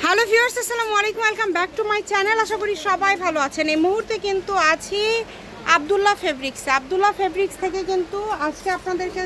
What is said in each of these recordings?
Hello viewers, আসসালামু আলাইকুম, welcome back to my channel. আশা করি সবাই ভালো আছেন। এই মুহূর্তে কিন্তু আছি আব্দুল্লাহ ফেব্রিক্স থেকে কিন্তু আজকে আপনাদেরকে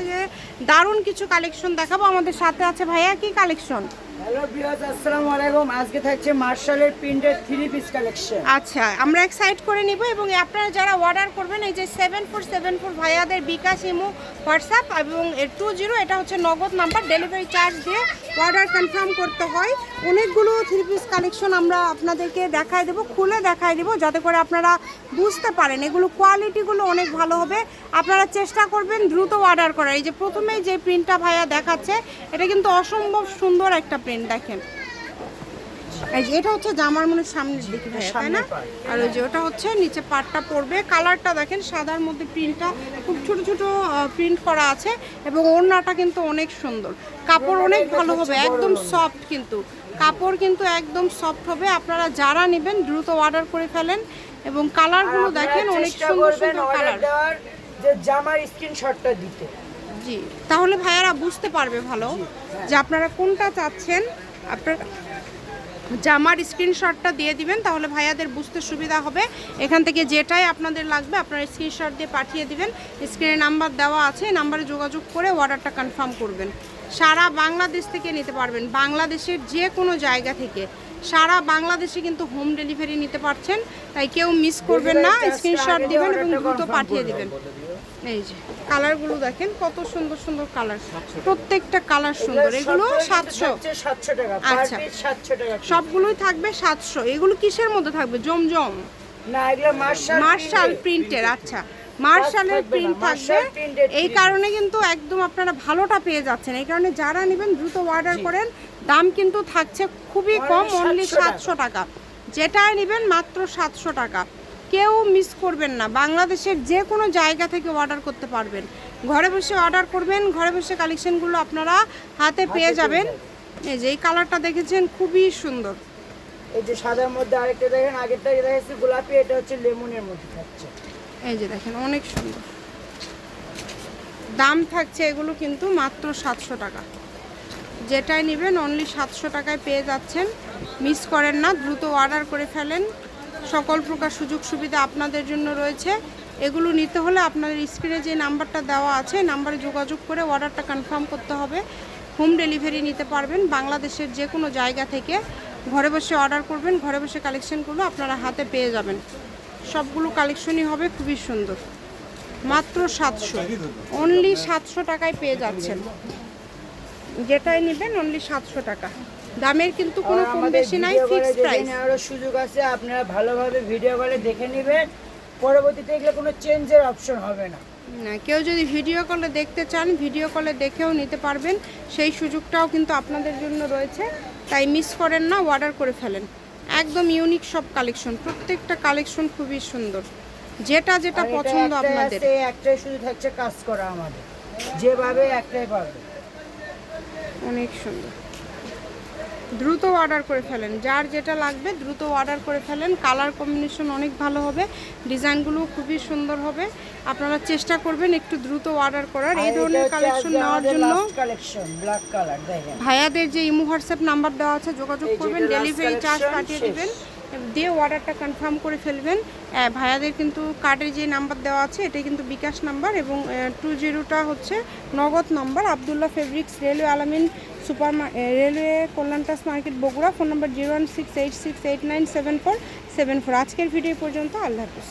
দারুণ কিছু কালেকশন দেখাবো। আমাদের সাথে আছে ভাইয়া। কি কালেকশন? হ্যালো ভিউয়ার্স, আসসালামু আলাইকুম। আজকে থাকছে মার্শালের প্রিন্টেড 3 পিস কালেকশন। আচ্ছা, আমরা এক সাইড করে নিব এবং আপনারা যারা অর্ডার করবেন এই যে 7474 ভাইয়াদের বিকাশ, ইমো, হোয়াটসঅ্যাপ এবং 20 এটা হচ্ছে নগদ নাম্বার। ডেলিভারি চার্জ দিয়ে অর্ডার কনফার্ম করতে হয়। অনেকগুলো 3 পিস কালেকশন আমরা আপনাদেরকে দেখায় দেবো, খুলে দেখায় দেবো, যাতে করে আপনারা বুঝতে পারেন এগুলো কোয়ালিটিগুলো অনেক ভালো হবে। আপনারা চেষ্টা করবেন দ্রুত অর্ডার করার। এই যে প্রথমে যে প্রিন্টটা ভাইয়া দেখাচ্ছে এটা কিন্তু অসম্ভব সুন্দর একটা প্রিন্ট। দেখেন, এই যে এটা হচ্ছে জামার মনে সামনের দিকে ভাইয়া, তাই না? আর ওই যে ওটা হচ্ছে নিচে পাটটা পড়বে। কালারটা দেখেন, সাদার মধ্যে প্রিন্টটা খুব ছোট ছোট প্রিন্ট করা আছে এবং ওড়নাটা কিন্তু অনেক সুন্দর। কাপড় অনেক ভালো হবে, একদম সফট, কিন্তু কাপড় কিন্তু একদম সফট হবে। আপনারা যারা নেবেন দ্রুত অর্ডার করে ফেলেন এবং কালারগুলো দেখেন অনেক সুন্দর সুন্দর কালার। যে জামার স্ক্রিনশটটা দিতে, জি, তাহলে ভাইয়ারা বুঝতে পারবে ভালো যে আপনারা কোনটা চাচ্ছেন। আপনারা জামার স্ক্রিনশটটা দিয়ে দিবেন, তাহলে ভাইয়াদের বুঝতে সুবিধা হবে। এখান থেকে যেটাই আপনাদের লাগবে আপনারা স্ক্রিনশট দিয়ে পাঠিয়ে দিবেন। স্ক্রিনে নাম্বার দেওয়া আছে, নাম্বারে যোগাযোগ করে অর্ডারটা কনফার্ম করবেন। সারা বাংলাদেশ থেকে নিতে পারবেন, বাংলাদেশের যে কোনো জায়গা থেকে সারা বাংলাদেশে কিন্তু হোম ডেলিভারি নিতে পারছেন। তাই কেউ মিস করবেন না, স্ক্রিনশট দিবেন এবং দ্রুত পাঠিয়ে দিবেন। এই যে কালারগুলো দেখেন, কত সুন্দর সুন্দর কালার, প্রত্যেকটা কালার সুন্দর। এগুলো 700 টাকা। আচ্ছা, 700 টাকা সবগুলোই থাকবে 700। এগুলো কিসের মধ্যে থাকবে? জমজম না, এগুলো মার্শাল প্রিন্টের। আচ্ছা, মার্শালের প্রিন্ট থাকবে। এই কারণে কিন্তু একদম আপনারা ভালোটা পেয়ে যাচ্ছেন। এই কারণে যারা নেবেন দ্রুত অর্ডার করেন। দাম কিন্তু থাকছে খুবই কম, অনলি 700 টাকা। যেটাই নেবেন মাত্র 700 টাকা। কেউ মিস করবেন না, বাংলাদেশের যে কোনো জায়গা থেকে অর্ডার করতে পারবেন। ঘরে বসে অর্ডার করবেন, ঘরে বসে কালেকশনগুলো আপনারা হাতে পেয়ে যাবেন। এই যে এই কালারটা দেখেছেন, খুবই সুন্দর। এই যে সাদার মধ্যে আরেকটা দেখেন, আগেরটা দেখাচ্ছি গোলাপি, এটা হচ্ছে লেমনের মধ্যে থাকছে। এই যে দেখেন, অনেক সুন্দর। দাম থাকছে এগুলো কিন্তু মাত্র 700 টাকা। যেটাই নেবেন অনলি 700 টাকায় পেয়ে যাচ্ছেন। মিস করেন না, দ্রুত অর্ডার করে ফেলেন। সকল প্রকার সুযোগ সুবিধা আপনাদের জন্য রয়েছে। এগুলো নিতে হলে আপনাদের স্ক্রিনে যে নাম্বারটা দেওয়া আছে নাম্বারে যোগাযোগ করে অর্ডারটা কনফার্ম করতে হবে। হোম ডেলিভারি নিতে পারবেন বাংলাদেশের যে কোনো জায়গা থেকে। ঘরে বসে অর্ডার করবেন, ঘরে বসে কালেকশনগুলো আপনারা হাতে পেয়ে যাবেন। সবগুলো কালেকশনই হবে খুবই সুন্দর। মাত্র 700, অনলি 700 টাকায় পেয়ে যাচ্ছেন। যেটাই নেবেন অনলি 700 টাকা। দামের কিন্তু কোনো কম বেশি নাই, ফিক্সড প্রাইস। আরো সুযোগ আছে, আপনারা ভালোভাবে ভিডিও কলে দেখে নেবেন। পরবর্তীতে এগুলো কোনো চেঞ্জের অপশন হবে না। না, কেউ যদি ভিডিও কলে দেখতে চান ভিডিও কলে দেখেও নিতে পারবেন, সেই সুযোগটাও কিন্তু আপনাদের জন্য রয়েছে। তাই মিস করেন না, অর্ডার করে ফেলেন। একদম ইউনিক সব কালেকশন, প্রত্যেকটা কালেকশন খুবই সুন্দর। যেটা যেটা পছন্দ আপনাদের। একটাই শুধু থাকছে কাজ করা, আমাদের যেভাবে একটাই পারবে। অনেক সুন্দর, দ্রুত অর্ডার করে ফেলেন। যার যেটা লাগবে দ্রুত অর্ডার করে ফেলেন। কালার কম্বিনেশন অনেক ভালো হবে, ডিজাইনগুলো খুবই সুন্দর হবে। আপনারা চেষ্টা করবেন একটু দ্রুত অর্ডার করার। এই ধরনের কালেকশন নেওয়ার জন্য ভাইয়াদের যে ইমো হোয়াটসঅ্যাপ নাম্বার দেওয়া আছে যোগাযোগ করবেন, ডেলিভারি চার্জ পাঠিয়ে দেবেন, দিয়ে অর্ডারটা কনফার্ম করে ফেলবেন। ভাইয়াদের কিন্তু কার্ডের যে নাম্বার দেওয়া আছে এটাই কিন্তু বিকাশ নাম্বার এবং 20টা হচ্ছে Nagad number. Abdullah fabrics, railway Alamin railway কল্যাণটাস মার্কেট, বগুড়া। Phone number 01686897474। আজকের ভিডিও পর্যন্ত। আল্লাহ হাফিজ।